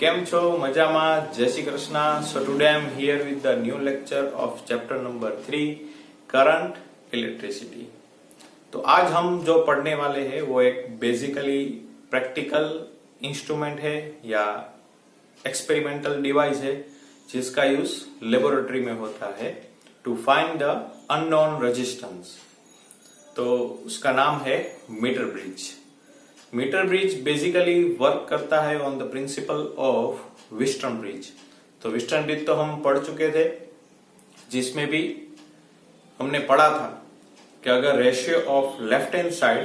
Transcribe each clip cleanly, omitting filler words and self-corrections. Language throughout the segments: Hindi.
કેમ છો? મજામાં? જય Shri Krishna. So today I am here with the new lecture of chapter number 3 current electricity. तो आज हम जो पढ़ने वाले हैं वो एक बेसिकली प्रैक्टिकल इंस्ट्रूमेंट है या एक्सपेरिमेंटल डिवाइस है जिसका यूज लेबोरेटरी में होता है to find the unknown resistance. तो उसका नाम है meter bridge. Meter bridge basically work करता है on the principle of Wheatstone bridge. तो व्हीटस्टोन ब्रिज तो हम पढ़ चुके थे, जिसमें भी हमने पढ़ा था कि अगर ratio of left hand side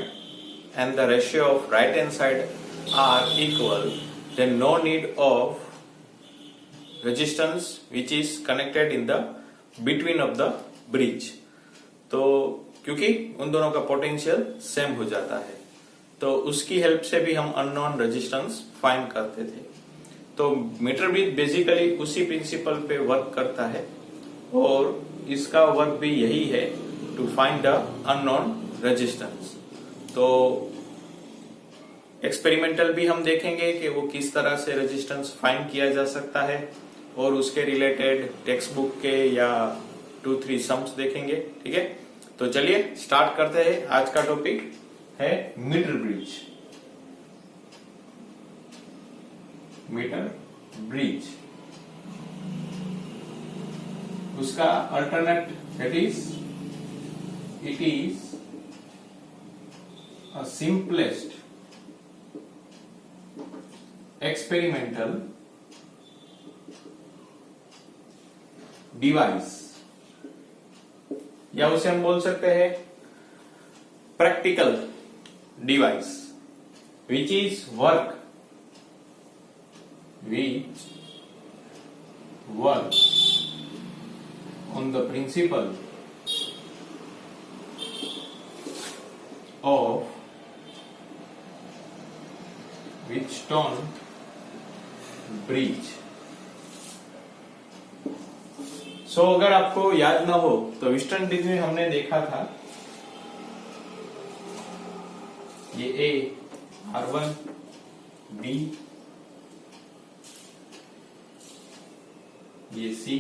and the ratio of right hand side are equal, then no need of resistance which is connected in the between of the bridge. तो क्योंकि उन दोनों का पोटेंशियल सेम हो जाता है, तो उसकी हेल्प से भी हम अननोन रेजिस्टेंस फाइंड करते थे. तो मीटर ब्रिज बेसिकली उसी प्रिंसिपल पे वर्क करता है और इसका वर्क भी यही है to find the unknown resistance. तो एक्सपेरिमेंटल भी हम देखेंगे कि वो किस तरह से रेजिस्टेंस फाइंड किया जा सकता है और उसके रिलेटेड टेक्स्ट बुक के या 2-3 सम्स देखेंगे. ठीक है, तो चलिए स्टार्ट करते हैं. आज का टॉपिक है मीटर ब्रिज. मीटर ब्रिज, उसका alternate that is it is a simplest experimental device, या उसे हम बोल सकते हैं practical device which work on the principle of Wheatstone bridge. सो अगर आपको याद ना हो तो व्हीटस्टोन ब्रिज में हमने देखा था ये ए R1, B, ये C,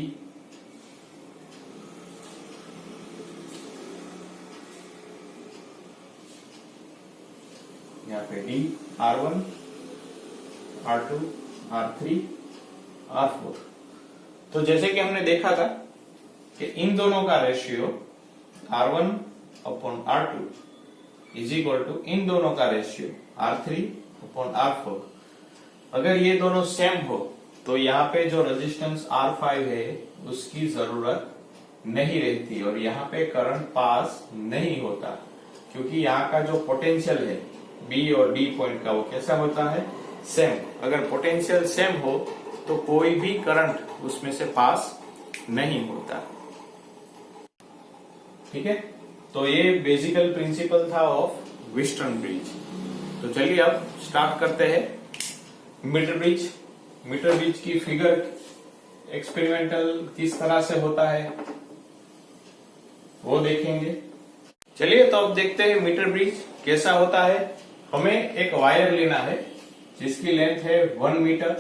यहाँ पे D, R1, R2, R3, R4. तो जैसे कि हमने देखा था कि इन दोनों का ratio R1 upon R2 is equal to इन दोनों का रेशियो R3 अपॉन R4. अगर ये दोनों सेम हो तो यहाँ पे जो रेजिस्टेंस R5 है उसकी जरूरत नहीं रहती और यहाँ पे करंट पास नहीं होता, क्योंकि यहाँ का जो पोटेंशियल है B और D पॉइंट का वो कैसा होता है? सेम. अगर पोटेंशियल सेम हो तो कोई भी करंट उसमें से पास नहीं होता. ठीक है, तो ये बेसिकल प्रिंसिपल था ऑफ व्हीटस्टोन ब्रिज. तो चलिए अब स्टार्ट करते हैं मीटर ब्रिज. मीटर ब्रिज की फिगर एक्सपेरिमेंटल किस तरह से होता है वो देखेंगे. चलिए तो अब देखते हैं मीटर ब्रिज कैसा होता है. हमें एक वायर लेना है जिसकी लेंथ है 1 मीटर.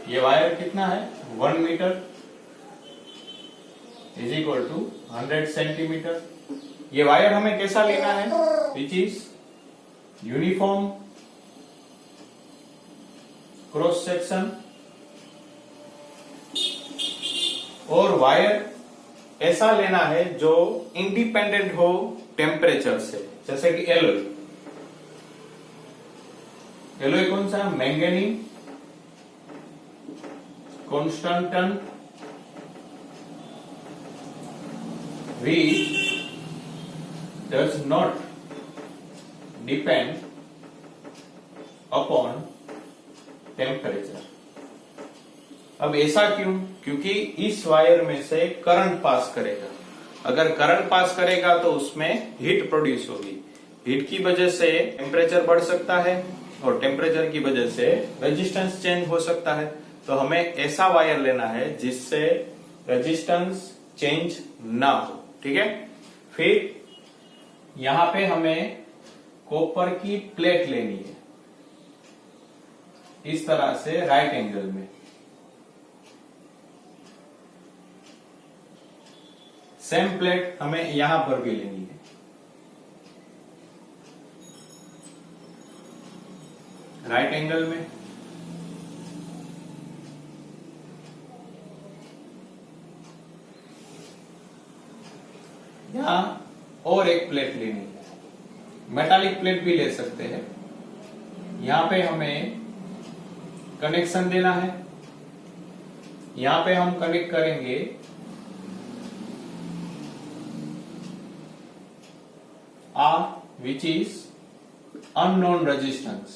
ये वायर कितना है? 1 meter is equal to 100 centimeter. ये वायर हमें कैसा लेना है? Which is uniform cross section, और वायर ऐसा लेना है जो इंडिपेंडेंट हो टेम्परेचर से, जैसे कि एलोय. एलोय कौन सा? Manganese constantan which does not depend upon temperature. अब ऐसा क्यों? क्योंकि इस वायर में से करंट पास करेगा. अगर करंट पास करेगा तो उसमें हीट प्रोड्यूस होगी. हीट की वजह से टेम्परेचर बढ़ सकता है और टेम्परेचर की वजह से रेजिस्टेंस चेंज हो सकता है. तो हमें ऐसा वायर लेना है जिससे रेजिस्टेंस चेंज ना हो. ठीक है, फिर यहां पे हमें कॉपर की प्लेट लेनी है इस तरह से राइट एंगल में। सेम प्लेट हमें यहां पर भी लेनी है। राइट एंगल में यहां और एक प्लेट लेनी है। मेटालिक प्लेट भी ले सकते हैं। यहां पे हमें कनेक्शन देना है। यहां पे हम कनेक्ट करेंगे R, which is unknown resistance।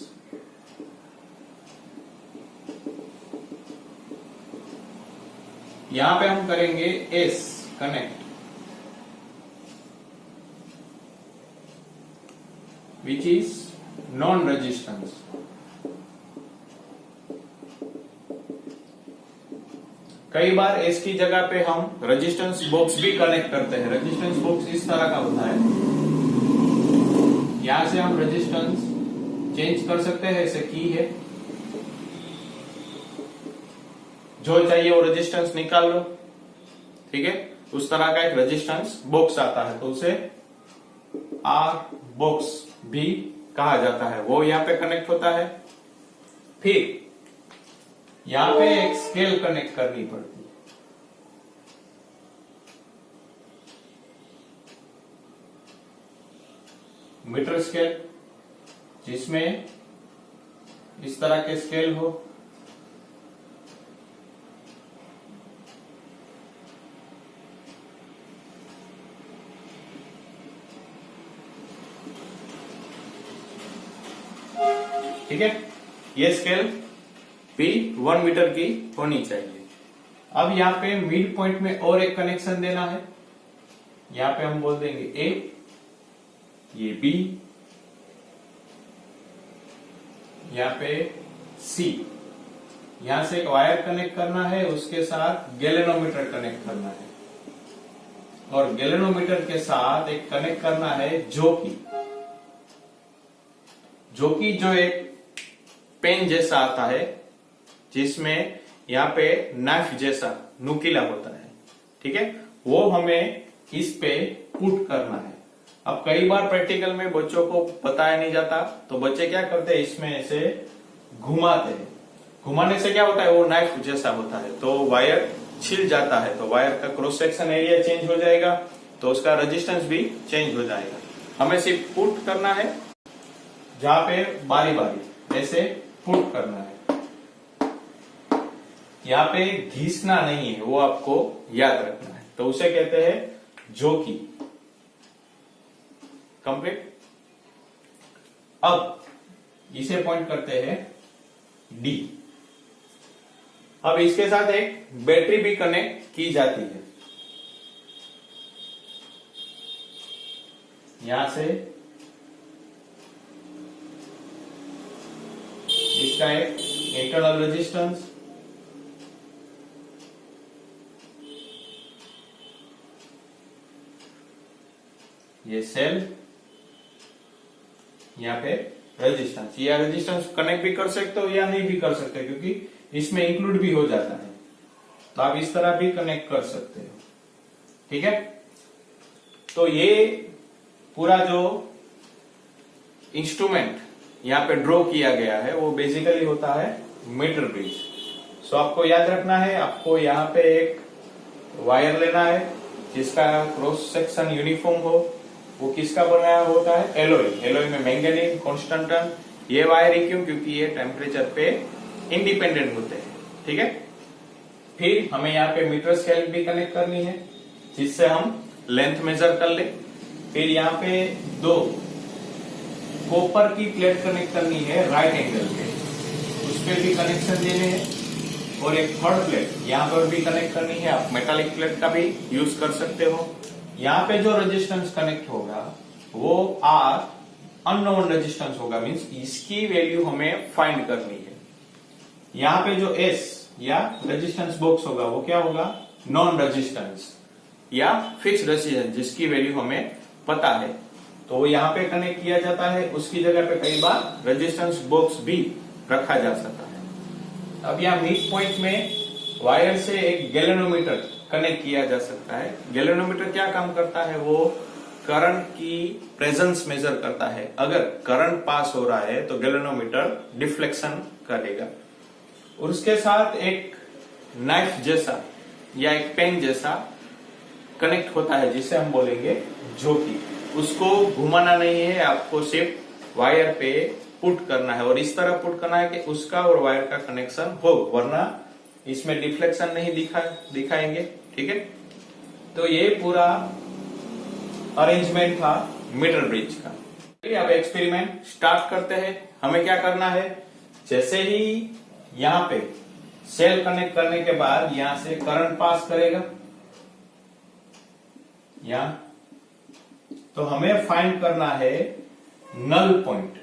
यहां पे हम करेंगे S connect, which is non resistance। कई बार S की जगह पे हम रेजिस्टेंस बॉक्स भी कनेक्ट करते हैं। रेजिस्टेंस बॉक्स इस तरह का होता है। यहां से हम रेजिस्टेंस चेंज कर सकते हैं, ऐसे की है। जो चाहिए वो रेजिस्टेंस निकाल लो, ठीक है। उस तरह का एक रेजिस्टेंस बॉक्स आता है, तो उसे आर बॉक्स भी कहा जाता है। वो यहां पे कनेक्ट होता है। फिर यहां पे एक स्केल कनेक्ट करनी पड़ती है। मीटर स्केल, जिसमें इस तरह के स्केल हो। ठीक है, ये स्केल भी 1 मीटर की होनी चाहिए। अब यहाँ पे मिड पॉइंट में और एक कनेक्शन देना है। यहाँ पे हम बोल देंगे ए, ये बी, यहाँ पे सी। यहां से एक वायर कनेक्ट करना है, उसके साथ गैल्वेनोमीटर कनेक्ट करना है, और गैल्वेनोमीटर के साथ एक कनेक्ट करना है जो एक पेन जैसा आता है, जिसमें यहाँ पे नाइफ जैसा नुकीला होता है, ठीक है। वो हमें इस पे पुट करना है। अब कई बार प्रैक्टिकल में बच्चों को बताया नहीं जाता, तो बच्चे क्या करते हैं, इसमें ऐसे घुमाते हैं। घुमाने से क्या होता है, वो नाइफ जैसा होता है, तो वायर छिल जाता है, तो वायर का क्रॉस सेक्शन एरिया चेंज हो जाएगा, तो उसका रेजिस्टेंस भी चेंज हो जाएगा। हमें सिर्फ पुट करना है, जहां पे बारी बारी ऐसे पुट करना है। यहाँ पे घिसना नहीं है, वो आपको याद रखना है, तो उसे कहते हैं जोकी। कंप्लीट। अब इसे पॉइंट करते हैं डी। अब इसके साथ एक बैटरी भी कनेक्ट की जाती है। यहां से इसका एक इंटरनल रेजिस्टेंस, ये सेल, यहाँ पे रेजिस्टेंस। या रेजिस्टेंस कनेक्ट भी कर सकते हो या नहीं भी कर सकते, क्योंकि इसमें इंक्लूड भी हो जाता है, तो आप इस तरह भी कनेक्ट कर सकते हो, ठीक है। तो ये पूरा जो इंस्ट्रूमेंट यहाँ पे ड्रॉ किया गया है, वो बेसिकली होता है मीटर ब्रिज। सो आपको याद रखना है, आपको यहाँ पे एक वायर लेना है जिसका क्रॉस सेक्शन यूनिफॉर्म हो। वो किसका बनाया होता है, एलोय। एलोय में मैंगनीज, कॉन्स्टेंटन। ये वायर ही क्यों, क्योंकि ये टेम्परेचर पे इंडिपेंडेंट होते हैं, ठीक है। फिर हमें यहाँ पे मीटर स्केल भी कनेक्ट करनी है, जिससे हम लेंथ मेजर कर ले। फिर यहाँ पे 2 कॉपर की प्लेट कनेक्ट करनी है राइट एंगल पे, उस पर भी कनेक्शन देने हैं। और एक थर्ड प्लेट यहाँ पर भी कनेक्ट करनी है। आप मेटालिक प्लेट का भी यूज कर सकते हो। यहाँ पे जो रेजिस्टेंस कनेक्ट होगा वो आर अननोन रेजिस्टेंस होगा, मींस इसकी वैल्यू हमें फाइंड करनी है। यहाँ पे जो एस या रेजिस्टेंस बॉक्स होगा वो क्या होगा, नॉन रेजिस्टेंस या फिक्स रेजिस्टेंस, जिसकी वैल्यू हमें पता है, तो वो यहाँ पे कनेक्ट किया जाता है। उसकी जगह पे कई बार रेजिस्टेंस बॉक्स भी रखा जा सकता है। अब यहाँ मिड पॉइंट में वायर से एक गैल्वेनोमीटर कनेक्ट किया जा सकता है। गैल्वेनोमीटर क्या काम करता है, वो करंट की प्रेजेंस मेजर करता है। अगर करंट पास हो रहा है तो गैल्वेनोमीटर डिफ्लेक्शन करेगा। और उसके साथ एक नाइफ जैसा या एक पेन जैसा कनेक्ट होता है जिसे हम बोलेंगे जोकी। उसको घुमाना नहीं है, आपको सिर्फ वायर पे पुट करना है और इस तरह पुट करना है कि उसका और वायर का कनेक्शन हो, वरना इसमें डिफ्लेक्शन नहीं दिखाएंगे। ठीक है, तो ये पूरा अरेंजमेंट था मीटर ब्रिज का। अब एक्सपेरिमेंट स्टार्ट करते हैं। हमें क्या करना है, जैसे ही यहाँ पे सेल कनेक्ट करने के बाद यहां से करंट पास करेगा यहां, तो हमें फाइंड करना है नल पॉइंट।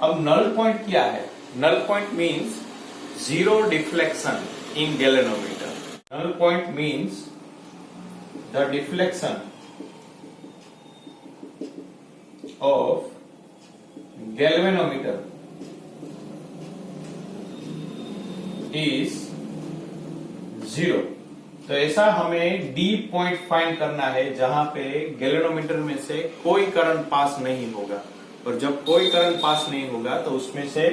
अब नल पॉइंट क्या है? Null point means zero deflection in galvanometer. Null point means the deflection of galvanometer is 0। तो ऐसा हमें डी पॉइंट फाइंड करना है जहां पे गैल्वेनोमीटर में से कोई करंट पास नहीं होगा, और जब कोई करंट पास नहीं होगा तो उसमें से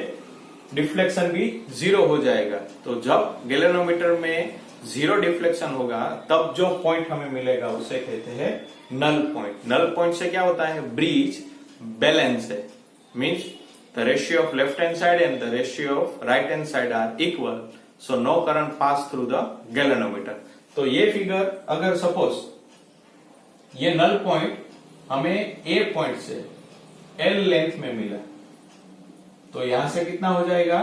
डिफ्लेक्शन भी 0 हो जाएगा। तो जब गैल्वेनोमीटर में 0 डिफ्लेक्शन होगा तब जो पॉइंट हमें मिलेगा उसे कहते हैं नल पॉइंट। नल पॉइंट से क्या होता है, ब्रिज बैलेंस है, means the ratio of left hand side and the ratio of right hand side are equal, so no current pass through the galvanometer। तो ये फिगर अगर सपोज ये नल पॉइंट हमें ए पॉइंट से एल लेंथ में मिला, तो यहां से कितना हो जाएगा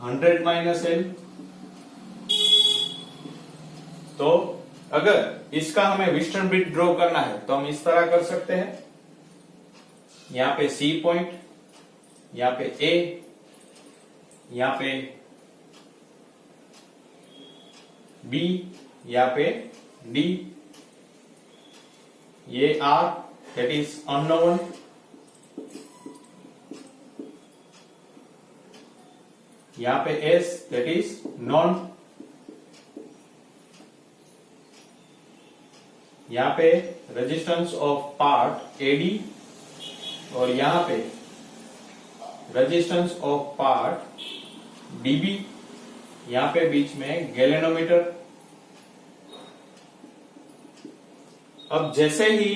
100 माइनस एल। तो अगर इसका हमें व्हिटस्टोन ब्रिज ड्रॉ करना है तो हम इस तरह कर सकते हैं, यहां पे सी पॉइंट, यहां पे ए, यहां पे बी, यहां पे डी, ये आर दैट इज अननोन, यहां पे एस दैट इज नॉन, यहां पे रेजिस्टेंस ऑफ पार्ट एडी, और यहां पे रेजिस्टेंस ऑफ पार्ट डीबी, यहां पे बीच में गैल्वेनोमीटर। अब जैसे ही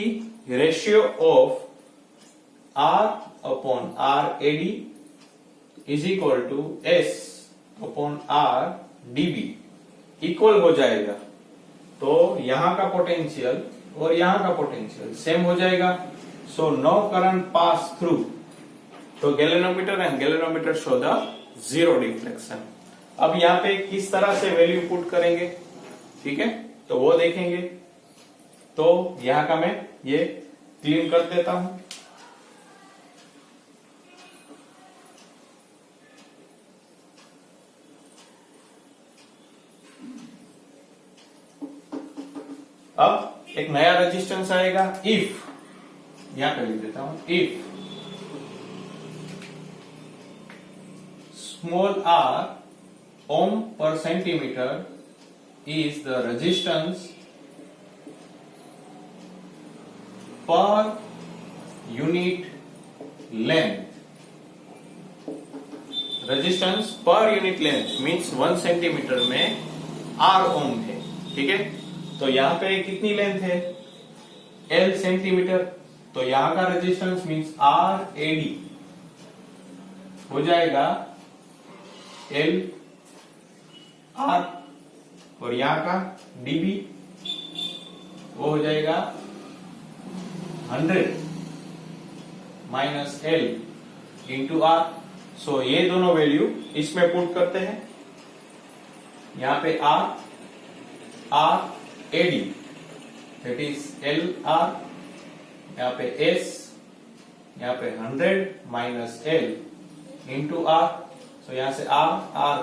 ratio of R upon R AD is equal to S upon R DB equal हो जाएगा, तो यहां का पोटेंशियल और यहां का पोटेंशियल सेम हो जाएगा। So no current pass through, तो galvanometer and galvanometer show the 0 deflection. अब यहाँ पे किस तरह से वैल्यू पुट करेंगे, ठीक है, तो वो देखेंगे। तो यहाँ का मैं ये क्लीन कर देता हूं। अब एक नया रेजिस्टेंस आएगा, इफ, यहां पे लिख देता हूं, if small r ohm per centimeter is the resistance per unit length। Resistance per unit length means 1 centimetre में r ओम है, ठीक है। तो यहां पे कितनी लेंथ है, l सेंटीमीटर, तो यहां का रेजिस्टेंस मीन्स r ad हो जाएगा L R, और यहां का dB वो हो जाएगा 100 माइनस L इंटू R। सो ये दोनों वैल्यू इसमें पुट करते हैं। यहां पे R AD that is L R, यहां पे S, यहां पे 100 माइनस L इंटू R। तो यहां से R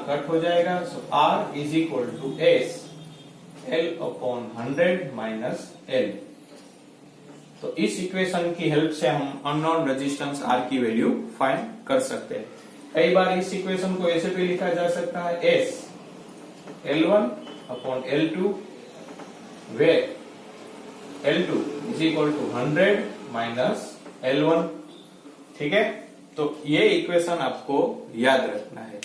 कट हो जाएगा, so R is equal to S L upon 100 minus L। तो इस इक्वेशन की हेल्प से हम अननोन रेजिस्टेंस R की वैल्यू फाइंड कर सकते हैं। कई बार इस इक्वेशन को ऐसे भी लिखा जा सकता है S L1 upon L2 where L2 is equal to 100 minus L1। ठीक है, तो ये इक्वेशन आपको याद रखना है।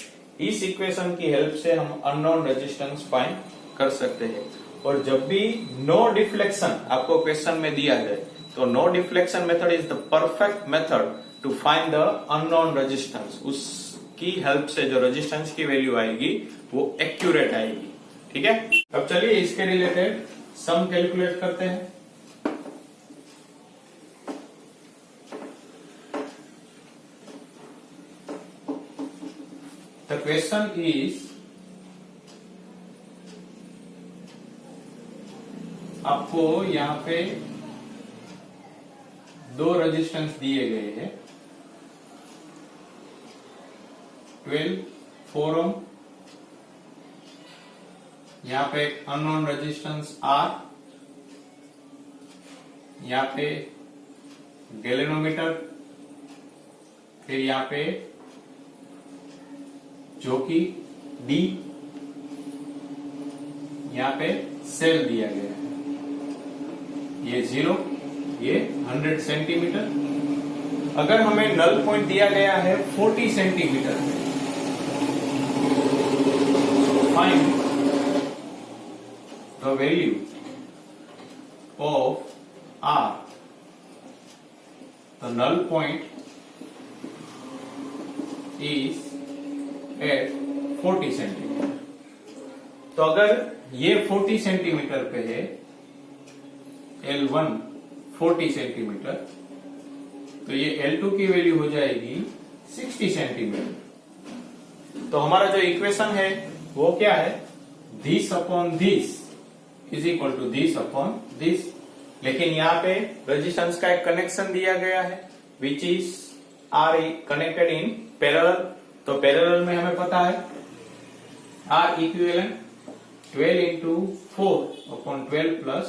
इस इक्वेशन की हेल्प से हम अननोन रेजिस्टेंस फाइंड कर सकते हैं। और जब भी नो डिफ्लेक्शन आपको क्वेश्चन में दिया जाए तो no deflection method is the perfect method to find the unknown resistance. उसकी हेल्प से जो रेजिस्टेंस की वैल्यू आएगी वो एक्यूरेट आएगी। ठीक है, अब चलिए इसके रिलेटेड सम कैलकुलेट करते हैं। The question is, आपको यहाँ पे दो रेजिस्टेंस दिए गए हैं, 12 4 ओम, यहाँ पे एक अननोन रेजिस्टेंस R, यहाँ पे गैल्वेनोमीटर, फिर यहाँ पे जो कि D, यहाँ पे सेल दिया गया है, ये 0, ये 100 सेंटीमीटर। अगर हमें नल पॉइंट दिया गया है 40 centimeter, find the value of R, the null point is at 40 centimeter. तो अगर ये 40 सेंटीमीटर पे है, L1 40 सेंटीमीटर, तो ये L2 की वैल्यू हो जाएगी 60 सेंटीमीटर। तो हमारा जो इक्वेशन है वो क्या है, this upon this is equal to this upon this. लेकिन यहाँ पे रेजिस्टेंस का एक कनेक्शन दिया गया है which is are connected in parallel. तो पैरेलल में हमें पता है R equivalent 12 into 4 upon 12 plus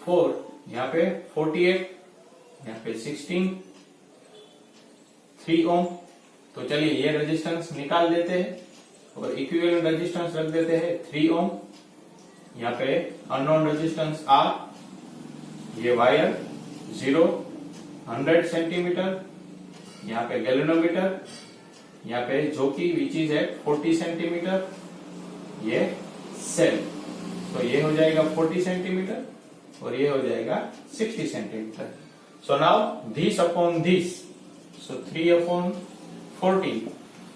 4, यहाँ पे 48, यहाँ पे 16, 3 ओम। तो चलिए ये रेजिस्टेंस निकाल देते हैं और इक्विवेलेंट रेजिस्टेंस रख देते हैं 3 ओम। यहाँ पे अननोन रेजिस्टेंस R, ये वायर 0 100 सेंटीमीटर, यहाँ पे गैल्वेनोमीटर, यहाँ पे जो कि विच इज एट 40 सेंटीमीटर, ये सेल। तो ये हो जाएगा 40 सेंटीमीटर और ये हो जाएगा 60 centimeter. So now this upon this, so 3 upon 40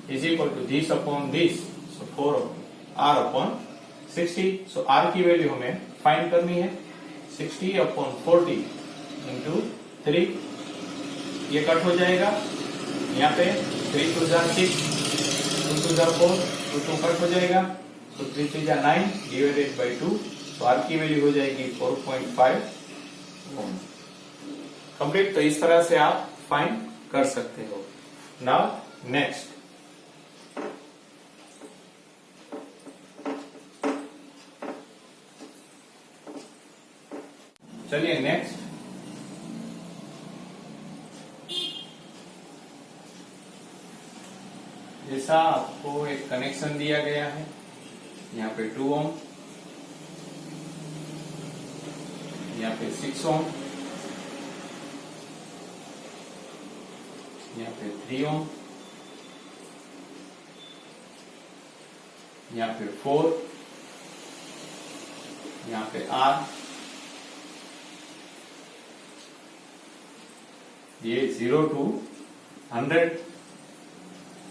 is equal to this upon this, so 4 R upon 60। So R की वैल्यू हमें फाइंड करनी है, 60 अपॉन 40 इंटू 3, ये कट हो जाएगा। यहाँ पे 3 2 जा 6, 2 2 जा 4, 2 2 कट हो जाएगा, तो 3 3 जा 9 डिवाइडेड बाई 2। तो R की वैल्यू हो जाएगी 4.5 ओम। कंप्लीट। तो इस तरह से आप फाइंड कर सकते हो। नाउ नेक्स्ट, चलिए नेक्स्ट, जैसा आपको एक कनेक्शन दिया गया है, यहाँ पे 2 ओम, यहाँ पे 6 ओम, यहाँ पे 3 ओम, यहाँ पे 4, यहाँ पे R, ये 0 to 100,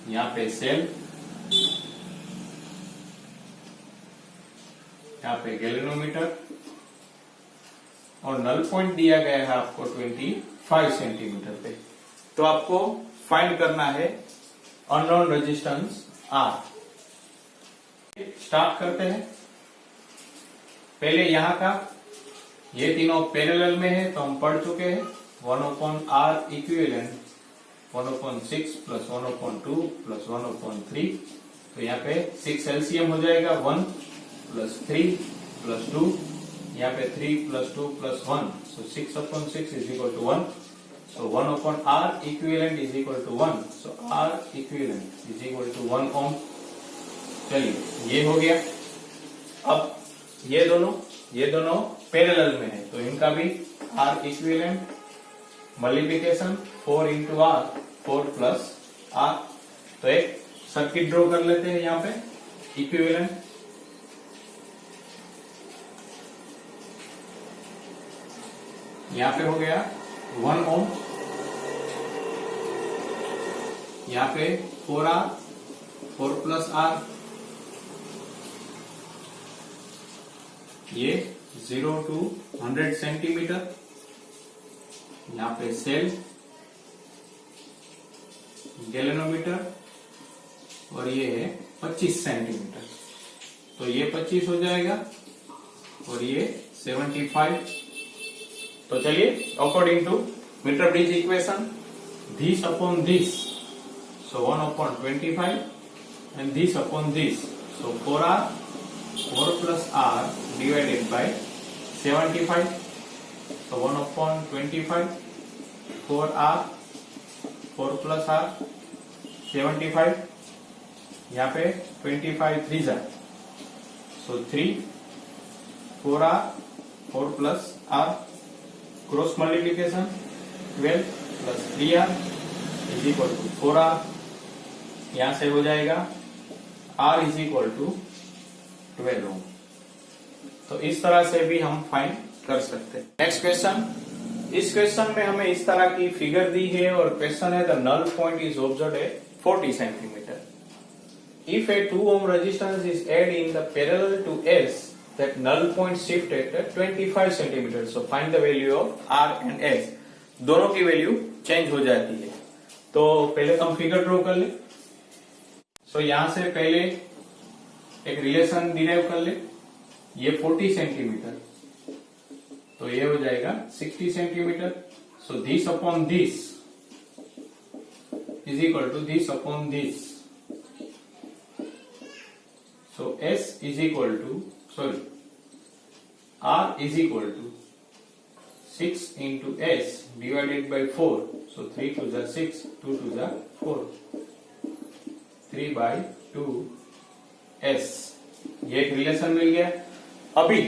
यहाँ पे सेल, यहाँ पे गैल्वेनोमीटर, और नल पॉइंट दिया गया है आपको 25 सेंटीमीटर पे। तो आपको फाइंड करना है अननोन रेजिस्टेंस R। स्टार्ट करते हैं। पहले यहाँ का, ये तीनों पैरेलल में है तो हम पढ़ चुके हैं, 1/R इक्विवेलेंट 1/6 प्लस 1/2 प्लस 1/3। तो यहाँ पे 6 एलसीएम हो जाएगा, 1 प्लस 3 प्लस 2 यहाँ पे 3 + 2 + 1, so 6/6 is equal to 1. So 1/R equivalent is equal to 1. So R equivalent is equal to 1 ohm. चलिए ये हो गया। अब ये दोनों पैरेलल में है, तो इनका भी R equivalent multiplication 4 × R, 4 + R। तो एक सर्किट ड्रॉ कर लेते हैं यहाँ पे इक्विवेलेंट। यहाँ पे हो गया 1 ओम, यहाँ पे 4R, 4 + R, ये 0 to 100 सेंटीमीटर, यहाँ पे सेल, गैल्वेनोमीटर, और ये है 25 सेंटीमीटर। तो ये 25 हो जाएगा और ये 75। तो चलिए according to meter bridge equation, this upon this, so 1/25, and this upon this, so 4R, 4 + R divided by 75, so 1/25, 4R, 4 + R, 75, यहाँ पे 25 3 जा, so 3, 4R, 4 + R, cross multiplication 12 + 3R is equal to 4R। यहां से हो जाएगा R is equal to 12 ohm. तो इस तरह से भी हम फाइंड कर सकते हैं। नेक्स्ट क्वेश्चन, इस क्वेश्चन में हमें इस तरह की फिगर दी है और क्वेश्चन है the null point is observed at 40 centimeter. If a 2 ohm resistance is added in the parallel to S, that null point shift at 25 centimeter. So find the value of R and S. दोनों की वैल्यू चेंज हो जाती है। तो पहले तो हम फिगर ड्रॉ कर ले। सो यहां से पहले एक रिलेशन डिराइव कर ले। ये 40 सेंटीमीटर, तो ये हो जाएगा 60 centimeter. So this upon this is equal to this upon this. So S is equal to R is equal to 6 × S divided by 4. So 3 × 2 = 6, 2 × 2 = 4. 3/2 S। ये एक रिलेशन मिल गया। अभी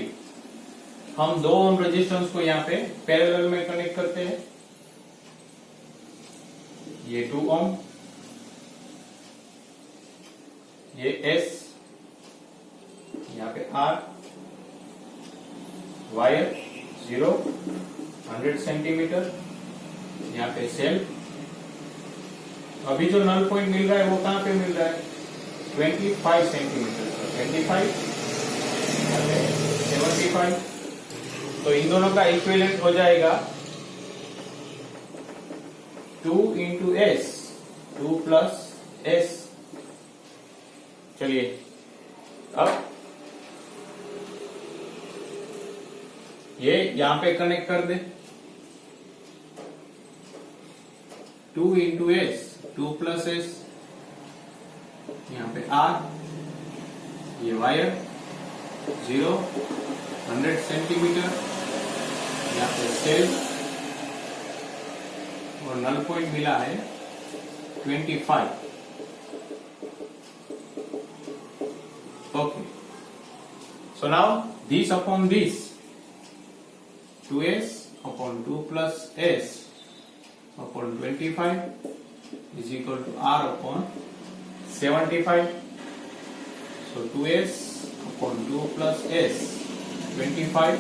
हम 2 ओम रेजिस्टेंस को यहाँ पे पैरेलल में कनेक्ट करते हैं। ये 2 ओम, ये S, यहाँ पे R, वायर 0 100 सेंटीमीटर, यहाँ पे सेल। अभी जो नल पॉइंट मिल रहा है वो कहां पे मिल रहा है? 25 सेंटीमीटर। 25, 75। तो इन दोनों का इक्विवेलेंट हो जाएगा 2 × S, 2 + S। चलिए अब ये यहां पे कनेक्ट कर दे। 2 × S, 2 + S, यहाँ पे R, ये वायर 0 100 सेंटीमीटर, यहाँ पे सेल, और नल पॉइंट मिला है 25। Okay, so now this upon this, 2S upon 2 + S upon 25 is equal to R upon 75. So 2S upon 2 + S, 25,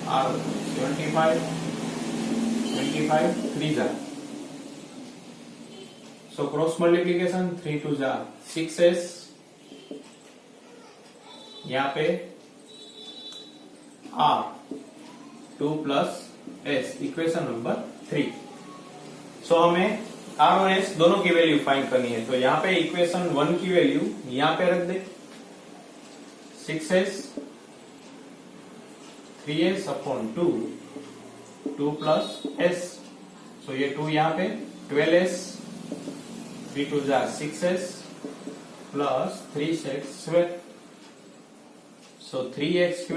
R upon 75, 25 3 जा। So cross multiplication 3 × 2 जा 6S, यहाँ पे R 2 + S, इक्वेशन नंबर 3। सो हमें R और S दोनों की वैल्यू फाइंड करनी है। तो यहाँ पे इक्वेशन 1 की वैल्यू यहाँ पे रख दे, 6S, 3S upon 2, 2 + S। सो ये 2 यहाँ पे 12S, 3 × 2 = 6S plus 3x²। So 3x²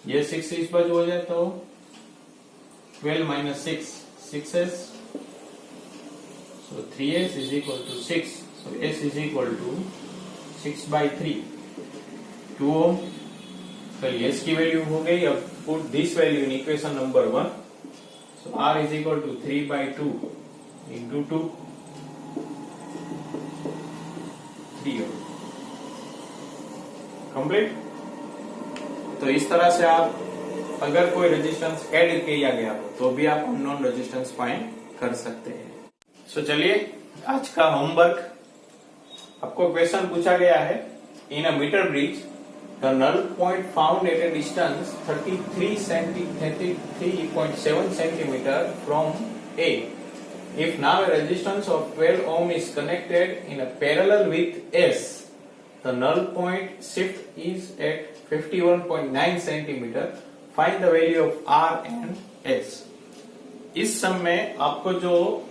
ये 6 इस बाजू हो जाए तो 12 minus 6 6s, so 3s is equal to 6, so s is equal to 6 by 3, 2 ohm. चलिए s की वैल्यू हो गई. अब put this value in equation number 1, so r is equal to 3 by 2 into 2, 3 ohm. Complete. तो इस तरह से आप अगर कोई रेजिस्टेंस ऐड किया गया हो तो भी आप अननोन रेजिस्टेंस फाइंड कर सकते हैं. सो चलिए आज का होमवर्क. आपको क्वेश्चन पूछा गया है, in a metre bridge the null point found at a distance 33.7 centimetre from A. If now a resistance of 12 ohm is connected in a parallel with S, the null point shift is at 51.9 centimetre. Find the value of R and S. इस सम में आपको जो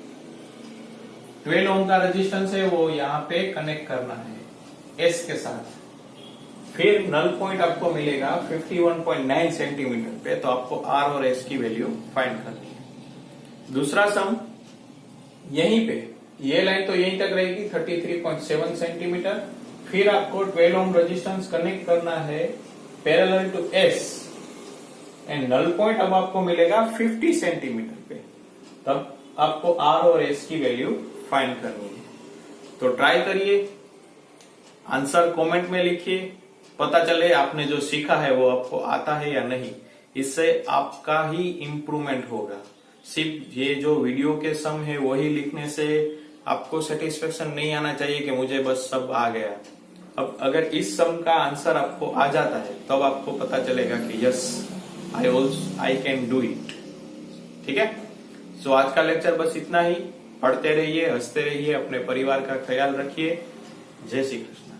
12 ओम का रेजिस्टेंस है वो यहाँ पे कनेक्ट करना है एस के साथ. फिर नल पॉइंट आपको मिलेगा 51.9 सेंटीमीटर पे. तो आपको आर और एस की वैल्यू फाइंड करनी है. दूसरा सम यहीं पे, ये लाइन तो यहीं तक रहेगी 33.7 सेंटीमीटर. फिर आपको 12 ओम रेजिस्टेंस कनेक्ट करना है parallel to S and null point अब आपको मिलेगा 50 सेंटीमीटर पे. तब आपको आर और एस की वैल्यू फाइंड करनी है. तो ट्राई करिए, आंसर कमेंट में लिखिए, पता चले आपने जो सीखा है वो आपको आता है या नहीं. इससे आपका ही इम्प्रूवमेंट होगा. सिर्फ ये जो वीडियो के सम है वही लिखने से आपको सेटिस्फेक्शन नहीं आना चाहिए कि मुझे बस सब आ गया. अब अगर इस सम का आंसर आपको आ जाता है तब आपको पता चलेगा कि yes I can do it. ठीक है. सो आज का लेक्चर बस इतना ही. पढ़ते रहिए, हंसते रहिए, अपने परिवार का ख्याल रखिए. जय श्री कृष्ण.